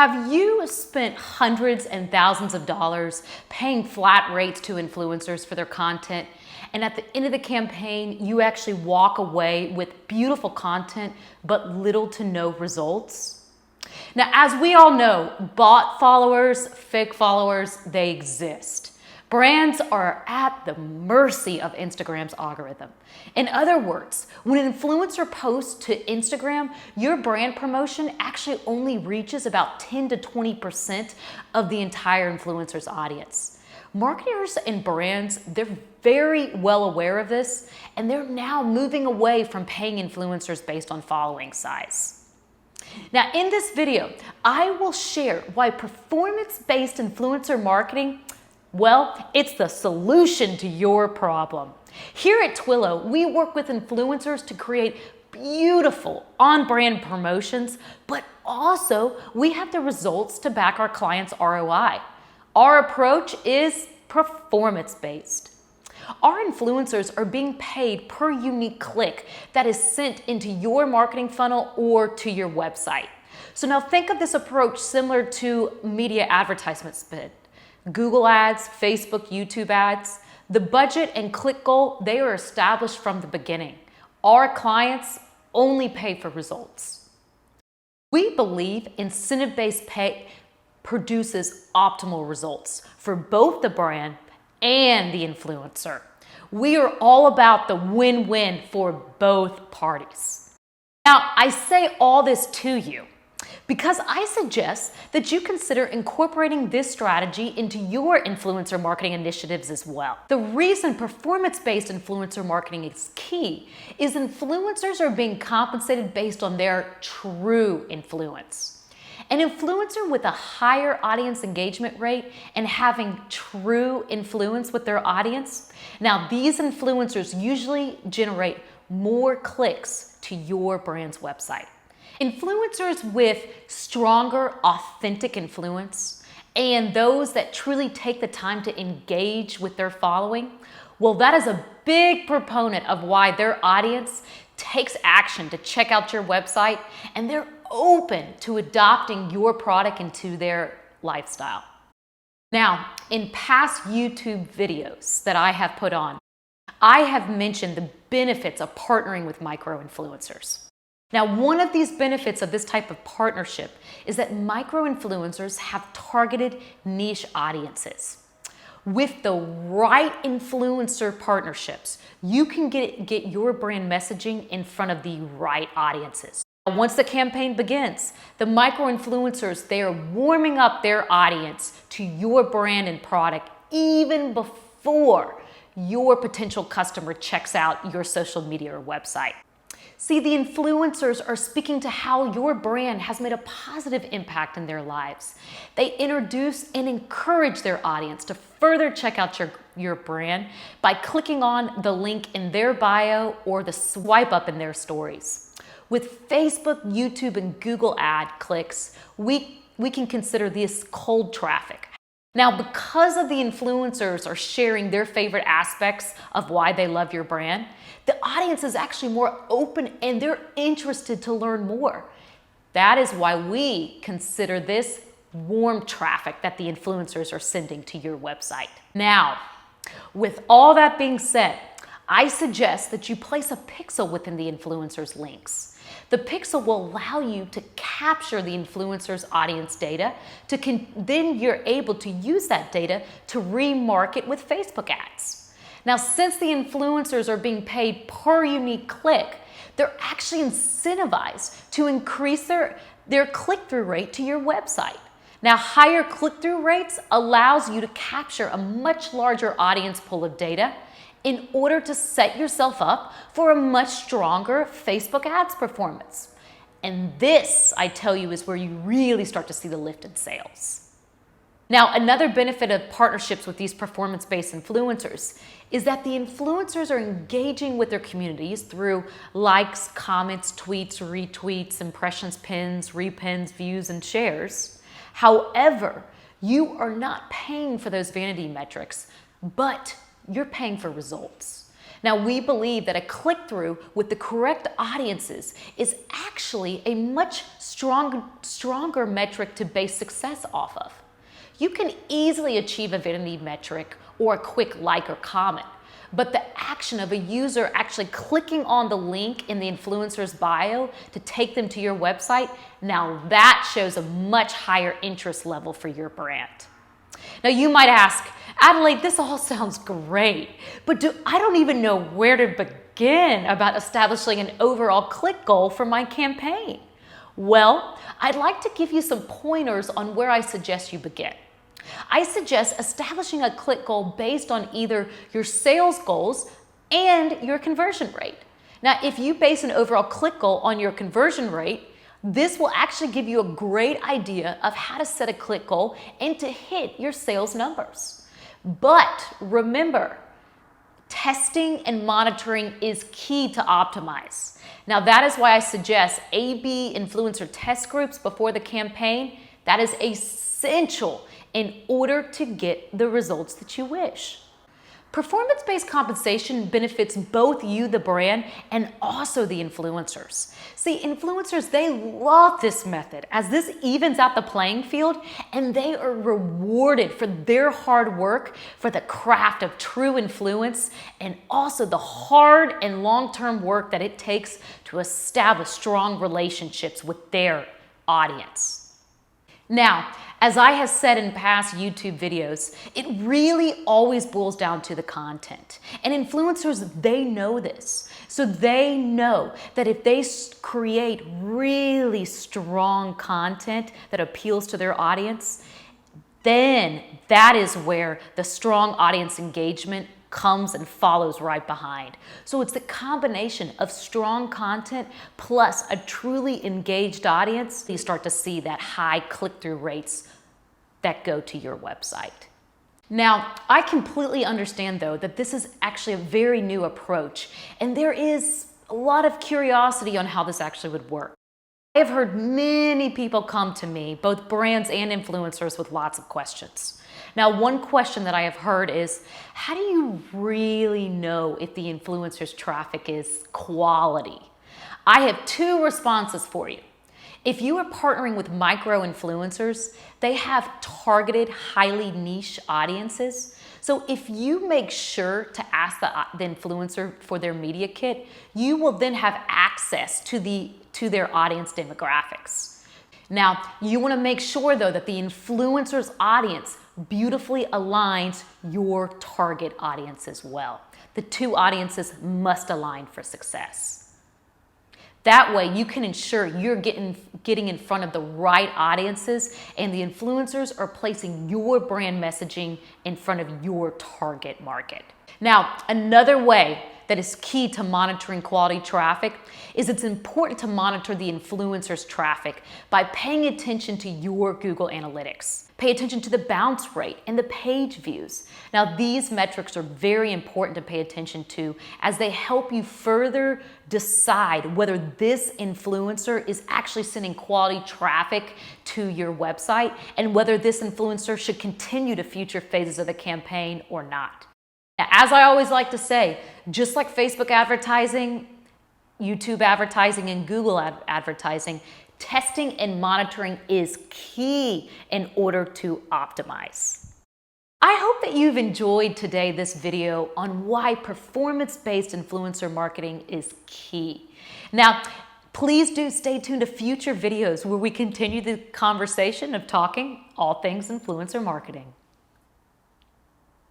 Have you spent hundreds and thousands of dollars paying flat rates to influencers for their content, and at the end of the campaign, you actually walk away with beautiful content but little to no results? Now, as we all know, bot followers, fake followers, they exist. Brands are at the mercy of Instagram's algorithm. In other words, when an influencer posts to Instagram, your brand promotion actually only reaches about 10 to 20% of the entire influencer's audience. Marketers and brands, they're very well aware of this, and they're now moving away from paying influencers based on following size. Now, in this video, I will share why performance-based influencer marketing, well, it's the solution to your problem. Here at Twillo, we work with influencers to create beautiful on-brand promotions, but also we have the results to back our clients' ROI. Our approach is performance-based. Our influencers are being paid per unique click that is sent into your marketing funnel or to your website. So now think of this approach similar to media advertisement spend. Google ads, Facebook, YouTube ads. The budget and click goal, they are established from the beginning. Our clients only pay for results. We believe incentive-based pay produces optimal results for both the brand and the influencer. We are all about the win-win for both parties. Now, I say all this to you because I suggest that you consider incorporating this strategy into your influencer marketing initiatives as well. The reason performance-based influencer marketing is key is influencers are being compensated based on their true influence. An influencer with a higher audience engagement rate and having true influence with their audience, now these influencers usually generate more clicks to your brand's website. Influencers with stronger, authentic influence and those that truly take the time to engage with their following, well, that is a big proponent of why their audience takes action to check out your website and they're open to adopting your product into their lifestyle. Now, in past YouTube videos that I have put on, I have mentioned the benefits of partnering with micro-influencers. Now, one of these benefits of this type of partnership is that micro-influencers have targeted niche audiences. With the right influencer partnerships, you can get your brand messaging in front of the right audiences. Once the campaign begins, the micro-influencers, they are warming up their audience to your brand and product even before your potential customer checks out your social media or website. See, the influencers are speaking to how your brand has made a positive impact in their lives. They introduce and encourage their audience to further check out your brand by clicking on the link in their bio or the swipe up in their stories. With Facebook, YouTube, and Google ad clicks, we can consider this cold traffic. Now, because of the influencers are sharing their favorite aspects of why they love your brand, the audience is actually more open and they're interested to learn more. That is why we consider this warm traffic that the influencers are sending to your website. Now, with all that being said, I suggest that you place a pixel within the influencer's links. The pixel will allow you to capture the influencer's audience data, then you're able to use that data to remarket with Facebook ads. Now, since the influencers are being paid per unique click, they're actually incentivized to increase their click-through rate to your website. Now, higher click-through rates allows you to capture a much larger audience pool of data in order to set yourself up for a much stronger Facebook ads performance. And this, I tell you, is where you really start to see the lift in sales. Now, another benefit of partnerships with these performance-based influencers is that the influencers are engaging with their communities through likes, comments, tweets, retweets, impressions, pins, repins, views, and shares. However, you are not paying for those vanity metrics, but you're paying for results. Now, we believe that a click-through with the correct audiences is actually a much stronger metric to base success off of. You can easily achieve a vanity metric or a quick like or comment, but the action of a user actually clicking on the link in the influencer's bio to take them to your website, now that shows a much higher interest level for your brand. Now you might ask, Adelaide, this all sounds great, but I don't even know where to begin about establishing an overall click goal for my campaign. Well, I'd like to give you some pointers on where I suggest you begin. I suggest establishing a click goal based on either your sales goals and your conversion rate. Now, if you base an overall click goal on your conversion rate, this will actually give you a great idea of how to set a click goal and to hit your sales numbers. But remember, testing and monitoring is key to optimize. Now, that is why I suggest A/B influencer test groups before the campaign. That is essential in order to get the results that you wish. Performance-based compensation benefits both you, the brand, and also the influencers. See, influencers, they love this method as this evens out the playing field, and they are rewarded for their hard work, for the craft of true influence, and also the hard and long-term work that it takes to establish strong relationships with their audience. Now, as I have said in past YouTube videos, it really always boils down to the content. And influencers, they know this. So they know that if they create really strong content that appeals to their audience, then that is where the strong audience engagement comes and follows right behind. So it's the combination of strong content plus a truly engaged audience. You start to see that high click-through rates that go to your website. Now, I completely understand though that this is actually a very new approach, and there is a lot of curiosity on how this actually would work. I have heard many people come to me, both brands and influencers, with lots of questions. Now, one question that I have heard is, how do you really know if the influencer's traffic is quality? I have two responses for you. If you are partnering with micro-influencers, they have targeted, highly niche audiences. So if you make sure to ask the influencer for their media kit, you will then have access to their audience demographics. Now, you want to make sure though that the influencer's audience beautifully aligns your target audience as well. The two audiences must align for success. That way you can ensure you're getting in front of the right audiences, and the influencers are placing your brand messaging in front of your target market. Now, another way that is key to monitoring quality traffic is it's important to monitor the influencer's traffic by paying attention to your Google Analytics. Pay attention to the bounce rate and the page views. Now, these metrics are very important to pay attention to as they help you further decide whether this influencer is actually sending quality traffic to your website and whether this influencer should continue to future phases of the campaign or not. As I always like to say, just like Facebook advertising, YouTube advertising, and Google advertising, testing and monitoring is key in order to optimize. I hope that you've enjoyed today this video on why performance-based influencer marketing is key. Now, please do stay tuned to future videos where we continue the conversation of talking all things influencer marketing.